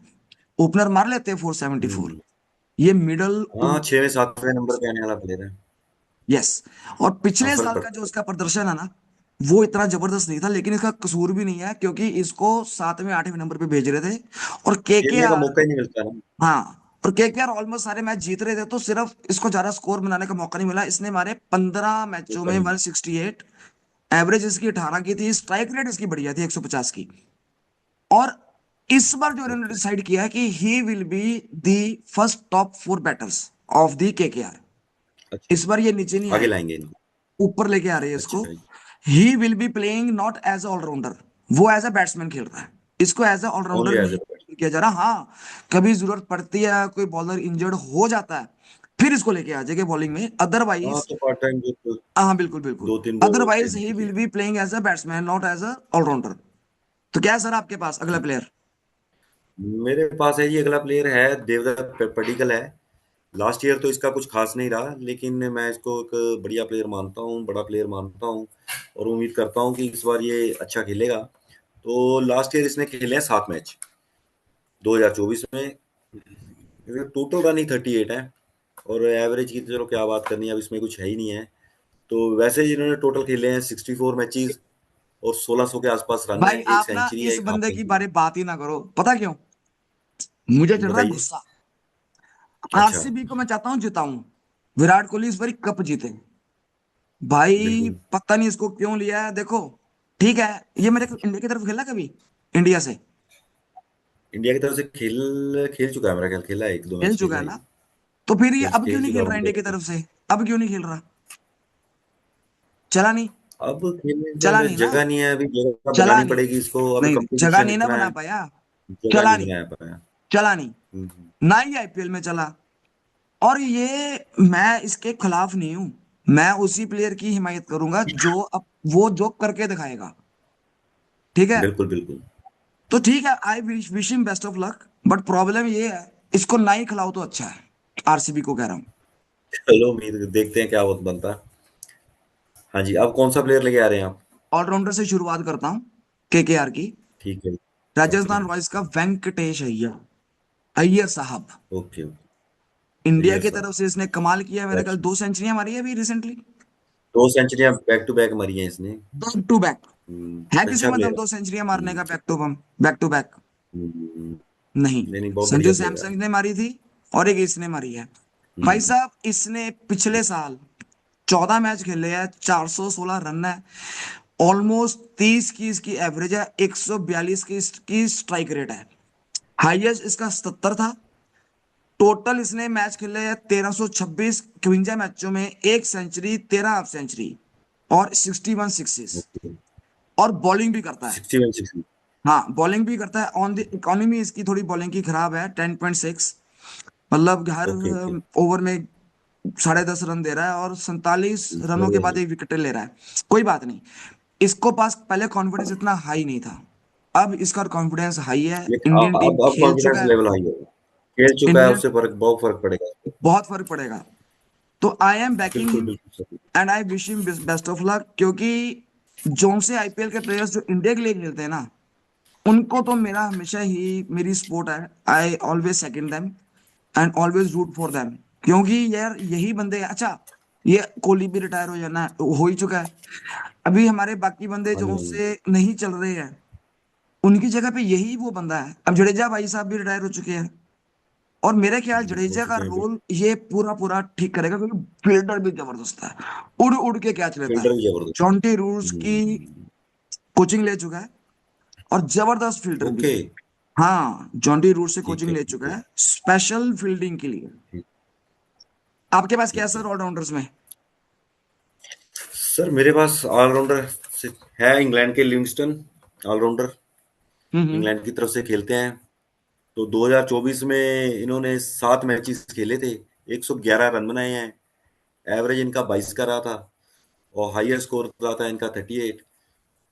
ओपनर मार लेते हैं 474, हम्म। ये मिडल। हाँ, 6वें 7वें नंबर पे आने वाला प्लेयर है। यस। और हाँ, पिछले फर्क साल का पड़ता जो है। इसका प्रदर्शन है ना, वो इतना जबरदस्त नहीं था, लेकिन इसका कसूर भी नहीं है क्योंकि इसको 7वें 8वें नंबर पे भेज रहे थे। और खेलने का केकेआर, मौका ही नहीं मिलता ना। हाँ, और केकेआर ऑलमोस्ट सारे मैच जीत रहे थे, तो सिर्फ इसको ज्यादा स्कोर बनाने का मौका नहीं मिला। इसने मारे 15 मैचों मौका में नहीं मिलता। 168, एवरेज इसकी 18 की थी, स्ट्राइक रेट इसकी बढ़िया थी 150 की। और इस बार जो इन्होंने ओके। डिसाइड किया है कि ही will be the first top 4 batters of the KKR. अच्छा। इस बार ये नीचे नहीं आगे आएगा, लाएंगे इनको। ऊपर लेके आ रही है इसको। अच्छा जी। He will be playing not as all rounder, वो एज अ बैट्समैन खेल रहा है, इसको एज अ ऑलराउंडर ओनली एज नहीं ए। किया जा रहा। हाँ, कभी जरूरत पड़ती है, कोई बॉलर इंजर्ड हो जाता है, फिर इसको लेके आ जाएगा बॉलिंग में, हाँ, अदरवाइज। तो पार्ट टाइम जो तो हाँ बिल्कुल बिल्कुल, 2 3 बॉल अदरवाइज खेलने ही के विल लिए। Be playing as a batsman not as a all-rounder. तो क्या है सर आपके पास अगला प्लेयर? मेरे पास है जी, अगला प्लेयर है देवदत्त पडिक्कल है। लास्ट ईयर तो इसका कुछ खास नहीं रहा, लेकिन मैं इसको एक बढ़िया प्लेयर मानता हूँ, बड़ा प्लेयर मानता हूँ। और उम्मीद करता हूँ कि इस बार ये अच्छा खेलेगा। तो लास्ट ईयर इसने खेले हैं 7 मैच 2024 में। टोटल रन ही 38 है। और एवरेज की तो चलो क्या बात करनी है, अब इसमें कुछ है ही नहीं है। तो वैसे ही इन्होंने टोटल खेले हैं 64 मैचेस। और 1600 के आसपास रन है, भाई एक आप ना सेंचुरी है, इस एक हाफ बंदे की सेंचुरी। बारे बात ही ना करो, पता क्यों? मुझे चढ़ रहा है बताइए। गुस्सा। अच्छा। आरसीबी को मैं चाहता हूं जिताऊं, विराट कोहली इस बार कप जीते। भाई बिल्कुल। पता नहीं इसको क्यों लिया है, देखो। ठीक है, ये मेरे इंडिया की तरफ खेला कभी, इंडिया से इंडिया की तरफ से खेल खेल चुका है, मेरा ख्याल खेला है, 1 2 मैच खेल चुका खेला है है ना? ये। तो फिर ये खेल अब क्यों खेल नहीं चुका खेल है रहा इंडिया की वनडे। तरफ से? अब क्यों नहीं खेल रहा? चला नहीं, अब खेलने का चला मैं नहीं ना, जगह नहीं है, अभी जगह चला बनानी नहीं, पड़ेगी इसको, अभी नहीं जगह कंपटीशन नहीं ना इतना बना है। पाया, जगह चला नहीं नहीं, बनाया पाया। चला नहीं, हम्म। ना ही आईपीएल में चला। और ये, मैं इसके खिलाफ नहीं हूं, मैं उसी प्लेयर की हिमायत करूंगा जो अब वो जो करके दिखाएगा। ठीक है, बिल्कुल बिल्कुल। तो ठीक है, I wish him best of luck, but problem ये है, इसको ना ही खिलाओ तो अच्छा है, आरसीबी को कह रहा हूं। चलो, उम्मीद देखते हैं क्या वक्त बनता है। हाँ जी, अब कौन सा प्लेयर लेके आ रहे हैं आप? ऑलराउंडर से शुरुआत करता हूं, केकेआर की। ठीक है। ओके। राजस्थान रॉयल्स का वेंकटेश अय्यर, अय्यर साहब। Okay okay. इंडिया अय्यर की साहब। तरफ से इसने कमाल किया, मेरे ख्याल अच्छा। 2 सेंचुरियां मारी है अभी रिसेंटली, 2 सेंचुरियां बैक टू बैक मारी हैं इसने। Back to back. है किसी अच्छा में दम प्लेयर। 2 सेंचुरियां मारने का बैक टू बैक? हम्म, नहीं, नहीं नहीं, बहुत संजू बढ़िया प्लेयर है। सैमसन ने मारी थी और एक इसने मारी है। भाई हम्म। साहब इसने पिछले साल 14 मैच खेले हैं, 416 रन है, ऑलमोस्ट 30 की इसकी एवरेज है, 142 की इसकी स्ट्राइक रेट है, हाईएस्ट इसका 77 था। टोटल इसने मैच खेले हैं 1326, 52 मैचों में एक सेंचुरी, 13 हाफ सेंचुरी और 61 सिक्सेस, ओके। और बॉलिंग भी करता है। 61 60। हाँ, बॉलिंग भी करता है। ऑन द इकोनॉमी इसकी थोड़ी बॉलिंग की खराब है, 10.6, मतलब हर ओके ओके। ओवर में 10.5 रन दे रहा है और 47 रनों के बढ़िया बाद है। एक विकेट ले रहा है। कोई बात नहीं, इसको पास पहले कॉन्फिडेंस इतना हाई नहीं था, अब इसका कॉन्फिडेंस हाई है, लेकिन इंडियन टीम अब खेल चुका कॉन्फिडेंस है। लेवल हाई होगा, खेल चुका है, इंडियन, उससे फर्क, बहुत फर्क पड़ेगा उसको। बहुत फर्क पड़ेगा। तो आई एम बैकिंग बिल्कुल हिम बिल्कुल सही। And I wish him best of luck, क्योंकि जोन से आईपीएल के प्लेयर्स जो इंडिया के लिए खेलते हैं ना, उनको तो मेरा हमेशा ही मेरी सपोर्ट है। I always second them and always root for them, क्योंकि यार यही बंदे, अच्छा ये कोहली भी रिटायर हो जाना हो ही चुका है, अभी हमारे बाकी बंदे हाँ जी जो हाँ जी। से नहीं चल रहे हैं, उनकी जगह पे यही वो बंदा है। अब जडेजा भाई साहब भी रिटायर हो चुके हैं, और मेरे ख्याल हो जडेजा का चुके हैं रोल ये पूरा पूरा ठीक करेगा, क्योंकि फील्डर भी जबरदस्त है, उड़ उड़ के कैच लेता है। फील्डर भी जबरदस्त। जॉन्टी रूल्स की हम्म। कोचिंग ले चुका है और जबरदस्त फील्डर भी ओके। है। हाँ, जॉन्टी रूल्स से ठीक कोचिंग है ले ठीक चुका है। है स्पेशल फील्डिंग के लिए। ठीक। आपके पास क्या है ठीक है सर ऑलराउंडर्स में? सर, मेरे पास ऑलराउंडर है, इंग्लैंड के लिविंगस्टन, ऑलराउंडर, हम्म। इंग्लैंड की तरफ से खेलते हैं। तो 2024 में इन्होंने 7 मैचेस खेले थे, 111 रन बनाए हैं, एवरेज इनका 22 का रहा था, और हाईएस्ट स्कोर रहा था इनका 38।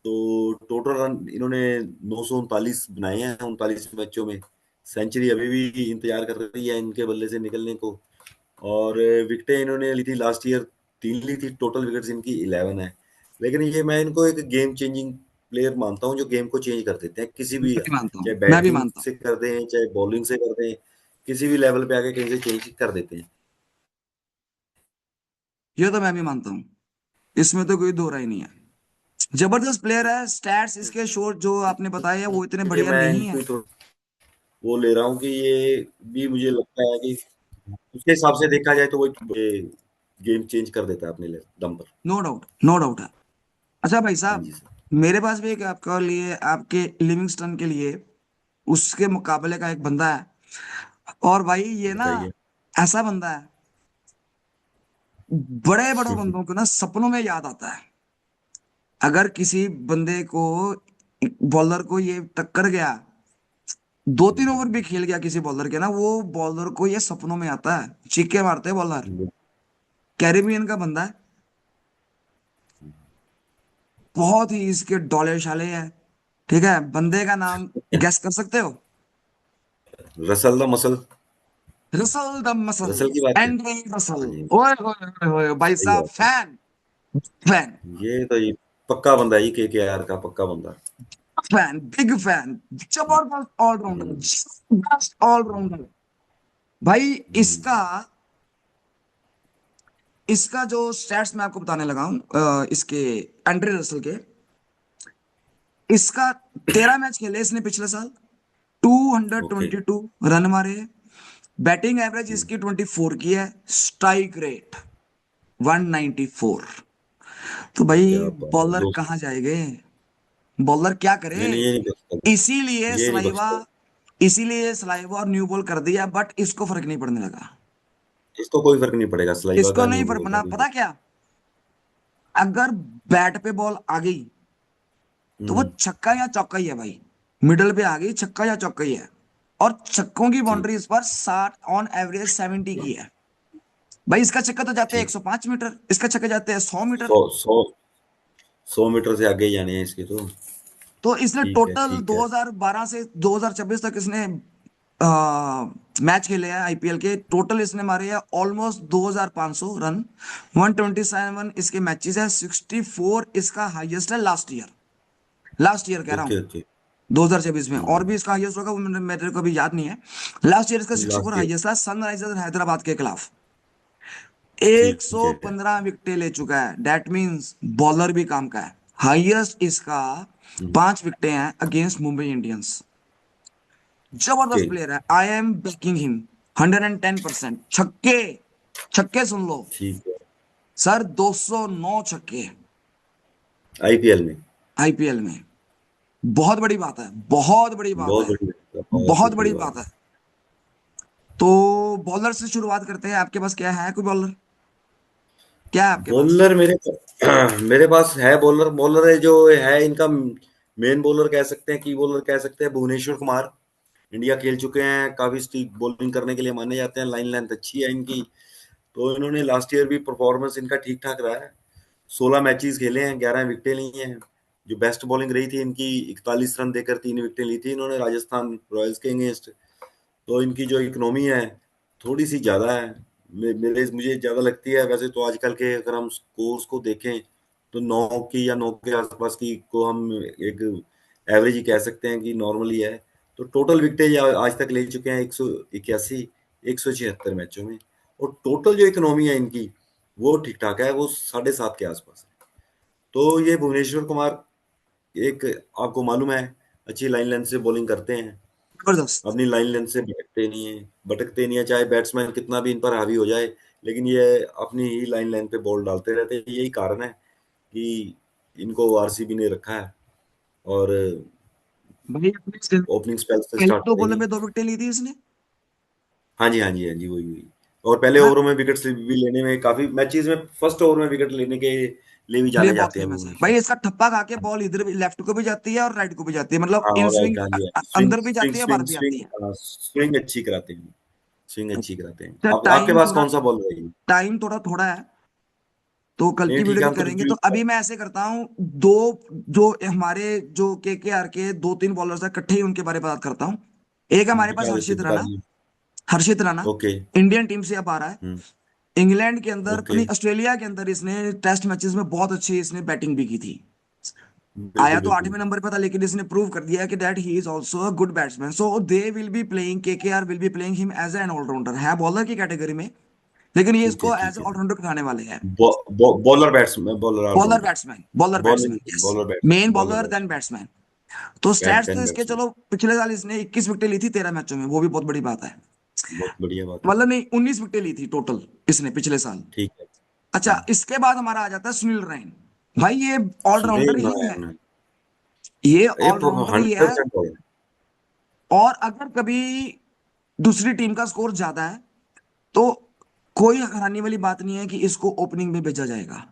तो टोटल रन इन्होंने 939 बनाए हैं 39 मैचों में। सेंचुरी अभी भी इंतजार कर रही है इनके बल्ले से निकलने को। और विकेटें इन्होंने ली थी लास्ट ईयर, 3 ली थी, टोटल विकेट्स इनकी 11 है। लेकिन ये, मैं इनको एक गेम चेंजिंग प्लेयर मानता हूँ, जो गेम को चेंज कर देते हैं किसी मैं भी, भी मानता हूँ, चाहे मैं भी बैटिंग मानता हूँ। से कर दें चाहे बॉलिंग से कर दें, किसी भी लेवल पे आके कहीं से चेंज कर देते हैं। ये तो मैं भी मानता हूँ, इसमें तो कोई दो राय नहीं है। जबरदस्त प्लेयर है, स्टैट्स इसके शोर जो आपने बताए हैं वो इतने इसलिए बढ़िया मैं नहीं है। इनको ही थोड़ा वो ले रहा हूँ कि ये भी, मुझे लगता है कि उसके हिसाब से देखा जाए तो वो गेम चेंज कर देता है अपने दम पर। नो डाउट, नो डाउट है। अच्छा भाई हाँ साहब, जी सर। मेरे पास भी एक आपके लिए, आपके लिविंगस्टन के लिए उसके मुकाबले का एक बंदा है, और भाई ये ना बताइए। ऐसा बंदा है, बड़े बड़े बंदों को ना सपनों में याद आता है। अगर किसी बंदे को, बॉलर को ये टक्कर गया, 2-3 ओवर भी खेल गया किसी बॉलर के ना, वो बॉलर को ये सपनों में आता है, चीखे मारते हैं बॉलर। कैरेबियन का बंदा है, बहुत ही इसके डोले शाले है। ठीक है, बंदे का नाम गैस कर सकते हो? Russell the muscle. Russell the muscle, Russell की बात है। Andre Russell. हाँ जी। ओए होए होए होए, भाई सही साहब बात है। फैन, फैन, ये पक्का बंदा है, ये केकेआर का पक्का बंदा। फैन, बिग फैन, जबरदस्त ऑलराउंडर, हम्म। जबरदस्त ऑलराउंडर। भाई हम्म। इसका इसका जो स्टैट्स मैं आपको बताने लगा हूं, इसके एंड्रे रसल के, इसका 13 मैच खेले इसने पिछले साल, two hundred okay. Twenty two run मारे हैं, बैटिंग एवरेज हम्म। इसकी 24 की है, स्ट्राइक रेट 194। तो क्या भाई बात है बॉलर दोस्त। कहाँ जाएंगे, बॉलर क्या करे? नहीं नहीं, ये नहीं बचता। इसीलिए ये नहीं सलाइवा, बचता। इसीलिए सलाइवा और न्यू बॉल कर दिया, बट इसको फर्क नहीं पड़ने लगा। इसको कोई फर्क नहीं पड़ेगा, सलाइवा इसको का नहीं न्यू फर्क बॉल का पड़ना, कुछ भी। पता क्या, अगर बैट पे बॉल आ गई तो वो हम्म। छक्का या चौका ही है भाई, मिडल पे आ गई, छक्का या चौका ही है। और छक्कों की ठीक। बाउंड्री इस पर 60, ऑन एवरेज 70 की है। भाई इसका छक्का तो जाते हैं ठीक। 105 मीटर, इसका छक्का जाते हैं 100 मीटर। 100 100 मीटर से आगे ही जाने हैं इसके तो। तो इसने ठीक है टोटल ठीक है। 2012 से 2026 तक इसने मैच खेले हैं आईपीएल के, टोटल इसने मारे हैं ऑलमोस्ट 2500 रन, 127 इसके मैचेस है, 64 इसका हाईएस्ट है लास्ट ईयर, लास्ट ईयर कह रहा ओके हूँ, ओके। 2024 में। और भी इसका हाईएस्ट होगा वो मेरे को भी याद नहीं है। लास्ट ईयर इसका 64 लास्ट ईयर। हाईएस्ट है सनराइजर्स हैदराबाद के खिलाफ। ठीक है। 115 विकेटें ले चुका है, दैट मींस बॉलर भी काम का है। हाईएस्ट इसका हम्म। 5 विकेटें हैं अगेंस्ट मुंबई इंडियंस। जबरदस्त ओके। प्लेयर है, आई एम बैकिंग हिम 110%। छक्के, छक्के सुन लो ठीक है। सर, 209 छक्के आईपीएल में। आईपीएल में। बहुत बड़ी बात है, बहुत बड़ी बात बहुत है, बड़ी बात है, बहुत बहुत बड़ी बड़ी बात बात है। है। तो बॉलर से शुरुआत करते हैं, आपके पास क्या है, कोई बॉलर क्या है आपके पास? बॉलर मेरे मेरे पास है बॉलर। बॉलर है जो है इनका मेन बॉलर कह सकते हैं, की बॉलर कह सकते हैं, भुवनेश्वर कुमार। इंडिया खेल चुके हैं, काफी स्टीक बॉलिंग करने के लिए माने जाते हैं, लाइन लेंथ अच्छी है इनकी। तो इन्होंने लास्ट ईयर भी परफॉर्मेंस इनका ठीक ठाक रहा है। 16 मैचेस खेले हैं, 11 विकेटें ली हैं। जो बेस्ट बॉलिंग रही थी इनकी, 41 रन देकर 3 विकेटें ली थी इन्होंने राजस्थान रॉयल्स के अगेंस्ट। तो इनकी जो इकोनॉमी है थोड़ी सी ज्यादा है। मेरे मुझे ज्यादा लगती है। वैसे तो आजकल के अगर हम स्कोर्स को देखें तो 9 की या 9 के आसपास की को हम एक एवरेज ही कह सकते हैं कि नॉर्मली है। तो टोटल विकेटें आज तक ले चुके हैं 181, 176 मैचों में। और टोटल जो इकोनॉमी है इनकी वो ठीक ठाक है, वो 7.5 के आसपास है। तो ये भुवनेश्वर कुमार एक, आपको मालूम है, अच्छी लाइन लेंथ से बॉलिंग करते हैं। जबरदस्त। अपनी लाइन लेंथ से भटकते नहीं है, चाहे बैट्समैन कितना भी इन पर हावी हो जाए, लेकिन ये अपनी ही लाइन लेंथ पे बॉल डालते रहते हैं। यही कारण है कि इनको आरसीबी ने रखा है। और भाई अपने ओपनिंग स्पेल से पहले स्टार्ट 2 बॉलों करेंगे। में 2 विकेटें ली थी इसने। हाँ जी, हाँ जी, हाँ जी, वही वही। और पहले हाँ, ओवरों में विकेट भी लेने में, काफी मैचेस में फर्स्ट ओवर में विकेट लेने के लिए भी लिए जाने बहुत जाते हैं फेमस है भुवनेश्वर। भाई, इसका ठप्पा खा के बॉल इधर भी, लेफ्ट को भी जाती है और राइट को भी जाती है, मतलब हाँ, इन और स्विंग राइट, हाँ जी, स्विंग अंदर भी स्विंग जाती है, बाहर स्विंग भी आती स्विंग है। स्विंग अच्छी कराते हैं। स्विंग अच्छी कराते हैं। अच्छा, आप, आपके टाइम पास थोड़ा, कौन सा बॉल रहेगी? टाइम थोड़ा थोड़ा है, तो कल नहीं की ठीक वीडियो है, में हम तो करेंगे। रिव्यू। तो अभी मैं ऐसे करता हूँ, दो जो हमारे जो केकेआर के 2-3 बॉलर्स है इकट्ठे ही, उनके बारे में बात करता हूँ। एक हमारे पास बता देते, हर्षित बता राणा, दिए। हर्षित राणा ओके। इंडियन टीम से अब आ रहा है। हम्म। इंग्लैंड के अंदर, ओके। नहीं ऑस्ट्रेलिया के अंदर इसने टेस्ट मैचेस में बहुत अच्छी इसने बैटिंग भी की थी। आया बिल्कुल तो बिल्कुल। 8वें नंबर पे था, लेकिन इसने प्रूव कर दिया कि that he is also a good batsman. So they will be playing, KKR will be playing him as an all-rounder, है बॉलर की कैटेगरी में, लेकिन ये ठीक है, इसको एज ठीक है। ऑलराउंडर दिखाने वाले हैं। Bowler batsman, bowler bowler all-rounder. Batsman, bowler bowling, batsman, yes. Bowler batsmen bowler bowler then batsman. Batsman. तो स्टैट्स तो टेन इसके, बैट्समैन। चलो पिछले साल इसने 21 विकेटें ली थी 13 मैचों में, वो भी बहुत बड़ी बात है। बहुत बढ़िया बात है। मतलब नहीं, 19 विकेटें ली थी टोटल इसने पिछले साल। ठीक है। अच्छा, इसके बाद हमारा आ जाता है सुनील रैन। भाई ये ऑलराउंडर सुनील ही है, नारायण। ये ये ऑलराउंडर ही है। 100% हो गया। और अगर कभी दूसरी टीम का स्कोर ज्यादा है, तो कोई हैरानी वाली बात नहीं है कि इसको ओपनिंग में भेजा जाएगा,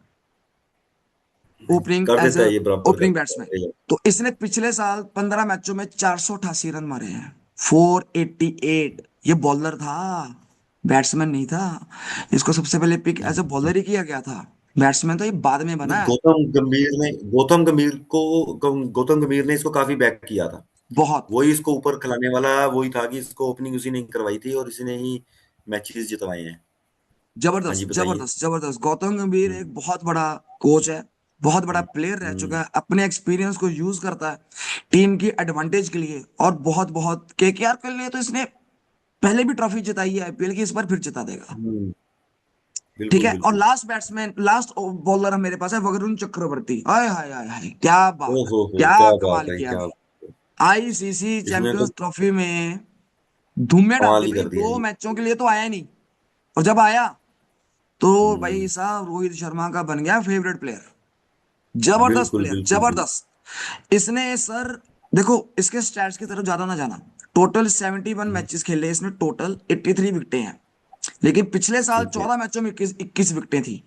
ओपनिंग कर एज देता ए है, ये बराबर कर ओपनिंग देता बैट्समैन। है ये। तो इसने पिछले साल 15 मैचों में 488 रन मारे हैं, 488। ये बॉलर था, बैट्समैन नहीं था। इसको सबसे पहले पिक एज ए बॉलर ही किया गया था, बैट्समैन तो ये बाद में बना है। गौतम गंभीर ने इसको काफी बैक किया था। बहुत वही इसको ऊपर खिलाने वाला वही था कि इसको ओपनिंग उसी ने करवाई थी और इसी ने ही मैचेस जितवाए हैं। हाँ जी, जबरदस्त, बताइए। जबरदस्त, जबरदस्त। गौतम गंभीर हम्म। एक बहुत बड़ा कोच है, बहुत बड़ा हम्म। प्लेयर रह चुका हम्म। है, अपने एक्सपीरियंस को यूज करता है टीम की एडवांटेज के लिए। और बहुत बहुत केकेआर के लिए तो इसने पहले भी ट्रॉफी जिताई है आईपीएल की, इस बार फिर जिता देगा। हम्म। ठीक बिल्कुल है, और बिल्कुल। लास्ट बैट्समैन, लास्ट बॉलर मेरे पास है वरुण चक्रवर्ती। हाय हाय हाय हाय, क्या बात है, ओहो हो, क्या क्या कमाल बात है, किया क्या भाई। बात है। आईसीसी इसने तो चैंपियंस ट्रॉफी में धूम डाल कमाल दी ही भाई, कर दिया 2 मैचों के लिए तो आया नहीं, और जब आया तो भाई हम्म। साहब रोहित शर्मा का बन गया फेवरेट प्लेयर। जबरदस्त बिल्कुल प्लेयर, बिल्कुल बिल्कुल। जबरदस्त। इसने सर, देखो इसके स्टैट्स की तरफ ज्यादा ना जाना, टोटल 71 हम्म। मैचेस खेले इसने, टोटल 83 विकेटें हैं। लेकिन पिछले साल ठीक है। 14 मैचों में 21 विकेटें थी।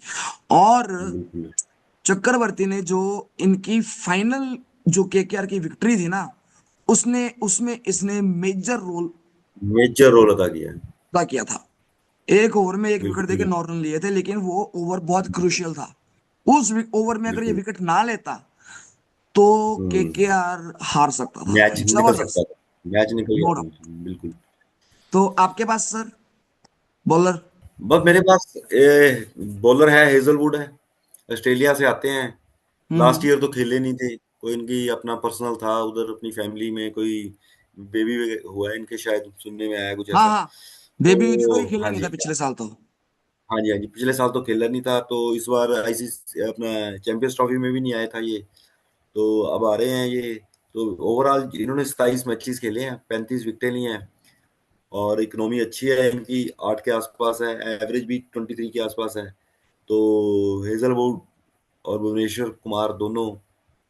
और बिल्कुल। चक्रवर्ती ने जो इनकी फाइनल जो केकेआर की विक्ट्री थी ना, उसने उसमें इसने मेजर रोल मेजर रोल अदा किया है। अदा किया था। एक ओवर में एक विकेट बिल्कुल देके बिल्कुल। 9 रन लिए थे, लेकिन वो ओवर बहुत क्रूशियल था। उस ओवर में अगर ये बिल्कुल। विकेट ना लेता, तो हम्म। केकेआर हार सकता था। मैच निकल सकता जबरदस्त। था। मैच निकल नो गया डाउट। था, बिल्कुल। तो आपके पास सर बॉलर? बस मेरे पास बॉलर है, हेजलवुड है। ऑस्ट्रेलिया से आते हैं। लास्ट हम्म। ईयर तो खेले नहीं थे, कोई इनकी अपना पर्सनल था उधर, अपनी फैमिली में कोई बेबी हुआ है इनके, शायद सुनने में आया कुछ हाँ ऐसा। हाँ, बेबी हुई थी तो ये तो खेला हाँ नहीं जी, था पिछले साल तो। हाँ जी, हाँ जी, पिछले साल तो खेला नहीं था, तो इस बार आईसीसी अपना चैंपियंस ट्रॉफी में भी नहीं आया था ये। तो अब आ रहे हैं ये। तो ओवरऑल इन्होंने 27 मैचेस खेले हैं, 35 विकेटें ली हैं, और इकोनॉमी अच्छी है इनकी, 8 के आसपास है, एवरेज भी 23 के आसपास है। तो हेजलवुड और भुवनेश्वर कुमार दोनों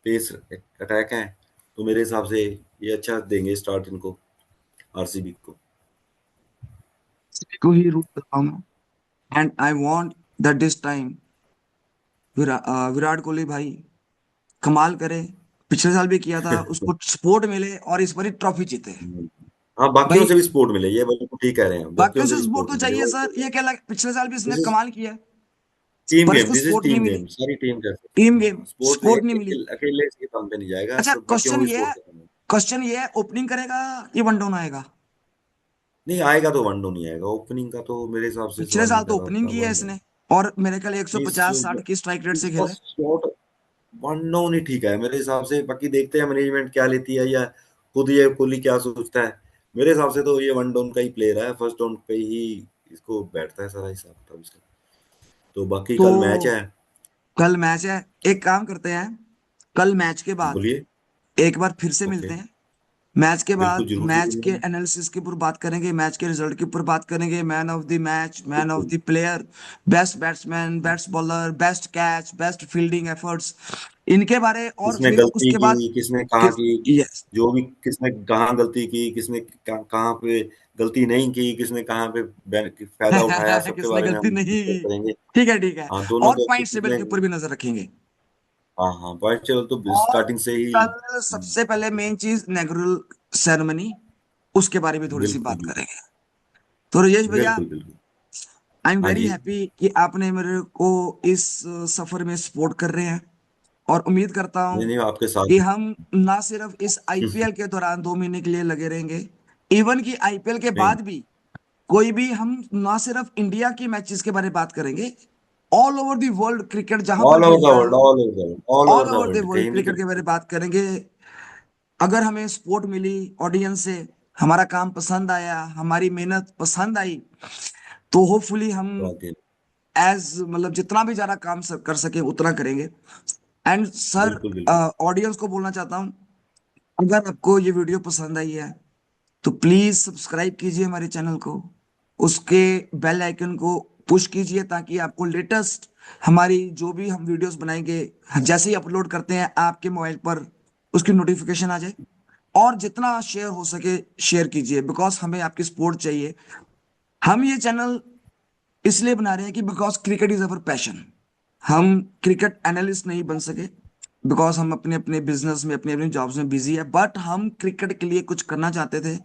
पेस अटैक हैं, तो मेरे हिसाब से ये अच्छा देंगे स्टार्ट इनको, आरसीबी को। को ही रूट कर रहा हूँ मैं, and I want that this time Virat Kohli भाई कमाल करे। पिछले साल भी किया था, उसको सपोर्ट मिले और इस बार ही ट्रॉफी जीते हाँ, बाकियों भाई। से भी सपोर्ट मिले, ये बिल्कुल ठीक कह रहे हैं, बाकियों बाकियों से से भी सपोर्ट सपोर्ट तो मिले। चाहिए और सर, ये क्या लगा, पिछले साल भी इसने दिस इज कमाल किया है, टीम पर गेम, इसको दिस इज सपोर्ट नहीं टीम मिली। गेम, सारी टीम कर सकती टीम है। गेम हाँ, सपोर्ट नहीं, सपोर्ट नहीं मिली। अकेले इसके काम पे नहीं जाएगा, अच्छा, सब बाकियों को भी सपोर्ट करना है। क्वेश्चन ये है, ओपनिंग करेगा ये वन डाउन आएगा? नहीं आएगा तो वन डाउन नहीं आएगा, ओपनिंग का तो मेरे हिसाब से पिछले सवाल ही साल तो पैदा ओपनिंग होता, की है वन डाउन। इसने, और मेरे ख्याल इस 150-60 की स्ट्राइक रेट से इसका खेला है। शॉट वन डाउन ही ठीक है मेरे हिसाब से, बाकी देखते हैं मैनेजमेंट क्या लेती है, या खुद ये कोहली क्या सोचता है। मेरे हिसाब से तो ये वन डाउन का ही प्लेयर है, फर्स्ट डाउन पे ही इसको बैठता है सारा हिसाब किताब इसका। तो बाकी कल मैच तो है। कल मैच है, एक काम करते हैं, कल मैच के बाद बोलिए। एक बार फिर से ओके, मिलते हैं। मैच के बिल्कुल बाद जरूर मैच के जरूर। एनालिसिस के ऊपर बात करेंगे, मैच के रिजल्ट के ऊपर बात करेंगे, man of the match, man of बिल्कुल, the player, best batsman, best bowler, best catch, best fielding efforts, इनके बारे। और किसने फिर गलती उसके बाद की, किसने कहाँ किस, की, यस जो भी किसने कहाँ गलती की, किसने कहाँ पे गलती नहीं की, किसने कहाँ पे फायदा उठाया, सबके किसने बारे में गलती हम नहीं डिस्कस की। करेंगे। ठीक है, ठीक है। हाँ, दोनों और को पॉइंट टेबल किसने। के ऊपर भी नजर रखेंगे। हाँ हाँ, पॉइंट टेबल तो और स्टार्टिंग से ही। कल सबसे पहले मेन चीज नेगुरल सेरेमनी, उसके बारे में थोड़ी सी बिल्कुल बात बिल्कुल। करेंगे। तो राजेश भैया, बिल्कुल बिल्कुल। आई एम हाँ वेरी जी। हैप्पी कि आपने मेरे को इस सफर में सपोर्ट कर रहे हैं, और उम्मीद करता हूं नहीं नहीं, आपके कि साथ हम ना सिर्फ इस आईपीएल के दौरान 2 महीने के लिए लगे रहेंगे, इवन कि आईपीएल के नहीं, बाद भी कोई भी, हम ना सिर्फ इंडिया की मैचेस के बारे में बात करेंगे, all over the world cricket जहां पर ऑल भी ओवर द होता है, वर्ल्ड, हम all over the world, all all over the over the world, world कहीं भी क्रिकेट के बारे में कभी। बात करेंगे। अगर हमें सपोर्ट मिली ऑडियंस से, हमारा काम पसंद आया, हमारी मेहनत पसंद आई, तो होपफुली हम तो आगे। एज मतलब जितना भी ज्यादा काम कर सके उतना करेंगे। एंड सर, बिल्कुल बिल्कुल। ऑडियंस को बोलना चाहता हूँ, अगर आपको ये वीडियो पसंद आई है तो प्लीज सब्सक्राइब कीजिए हमारे चैनल को, उसके बेल आइकन को पुश कीजिए, ताकि आपको लेटेस्ट हमारी जो भी हम वीडियोस बनाएंगे, जैसे ही अपलोड करते हैं आपके मोबाइल पर उसकी नोटिफिकेशन आ जाए। और जितना शेयर हो सके शेयर कीजिए, बिकॉज हमें आपकी सपोर्ट चाहिए। हम ये चैनल इसलिए बना रहे हैं कि because cricket is our passion. हम क्रिकेट एनालिस्ट नहीं बन सके, बिकॉज हम अपने अपने बिजनेस में, अपने अपने जॉब्स में बिजी है, बट हम क्रिकेट के लिए कुछ करना चाहते थे,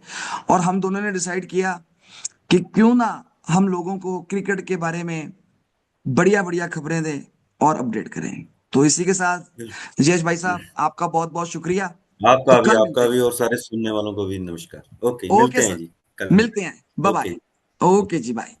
और हम दोनों ने डिसाइड किया कि क्यों ना हम लोगों को क्रिकेट के बारे में बढ़िया बढ़िया खबरें दें और अपडेट करें। तो इसी के साथ बिल्कुल। यश भाई साहब, आपका बहुत बहुत शुक्रिया। तो आपका भी, कल आपका मिलते भी, हैं। और सारे सुनने वालों को भी नमस्कार। ओके, ओके मिलते हैं सर, जी, कल मिलते मिलते हैं, हैं। Bye okay. बाय। ओके जी, बाय।